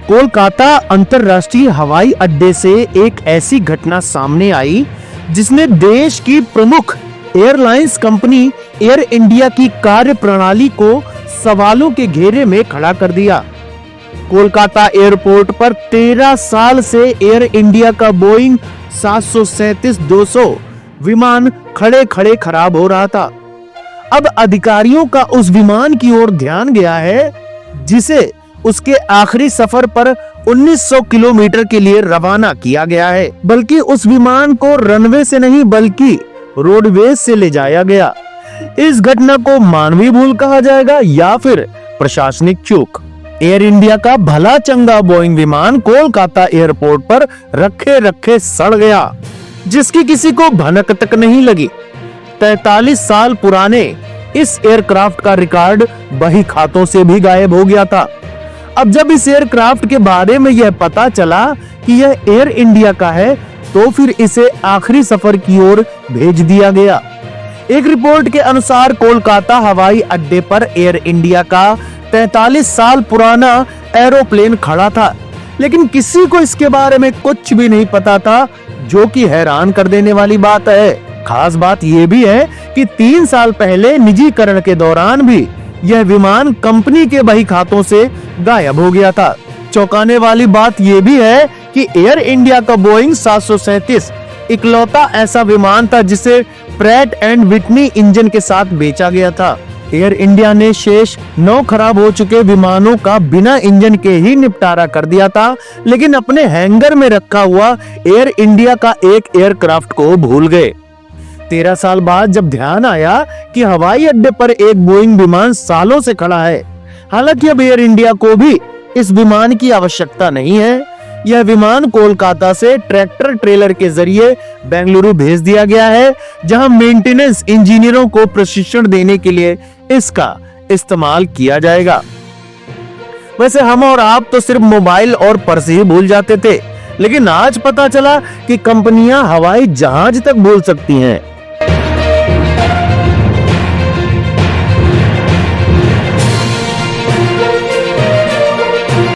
कोलकाता अंतर्राष्ट्रीय हवाई अड्डे से एक ऐसी घटना सामने आई जिसने देश की प्रमुख एयरलाइंस कंपनी एयर इंडिया की कार्यप्रणाली को सवालों के घेरे में खड़ा कर दिया। कोलकाता एयरपोर्ट पर 13 साल से एयर इंडिया का बोइंग 737-200 विमान खड़े खड़े खराब हो रहा था। अब अधिकारियों का उस विमान की ओर ध्यान गया है जिसे उसके आखिरी सफर पर 1900 किलोमीटर के लिए रवाना किया गया है, बल्कि उस विमान को रनवे से नहीं बल्कि रोडवेज से ले जाया गया। इस घटना को मानवीय भूल कहा जाएगा या फिर प्रशासनिक चूक। एयर इंडिया का भला चंगा बोइंग विमान कोलकाता एयरपोर्ट पर रखे रखे सड़ गया, जिसकी किसी को भनक तक नहीं लगी। 43 साल पुराने इस एयरक्राफ्ट का रिकॉर्ड बही खातों से भी गायब हो गया था। अब जब इस एयरक्राफ्ट के बारे में यह पता चला कि यह एयर इंडिया का है, तो फिर इसे आखिरी सफर की ओर भेज दिया गया। एक रिपोर्ट के अनुसार कोलकाता हवाई अड्डे पर एयर इंडिया का 43 साल पुराना एरोप्लेन खड़ा था, लेकिन किसी को इसके बारे में कुछ भी नहीं पता था, जो कि हैरान कर देने वाली बात है। खास बात यह भी है कि 3 साल पहले निजीकरण के दौरान भी यह विमान कंपनी के बही खातों से गायब हो गया था। चौंकाने वाली बात यह भी है कि एयर इंडिया का बोइंग 737 इकलौता ऐसा विमान था जिसे प्रैट एंड विटनी इंजन के साथ बेचा गया था। एयर इंडिया ने शेष 9 खराब हो चुके विमानों का बिना इंजन के ही निपटारा कर दिया था, लेकिन अपने हैंगर में रखा हुआ एयर इंडिया का एक एयरक्राफ्ट को भूल गए। 13 साल बाद जब ध्यान आया कि हवाई अड्डे पर एक बोइंग विमान सालों से खड़ा है, हालांकि अब एयर इंडिया को भी इस विमान की आवश्यकता नहीं है। यह विमान कोलकाता से ट्रैक्टर ट्रेलर के जरिए बेंगलुरु भेज दिया गया है, जहां मेंटेनेंस इंजीनियरों को प्रशिक्षण देने के लिए इसका इस्तेमाल किया जाएगा। वैसे हम और आप तो सिर्फ मोबाइल और पर्स ही भूल जाते थे, लेकिन आज पता चला कि कंपनियां हवाई जहाज तक भूल सकती हैं।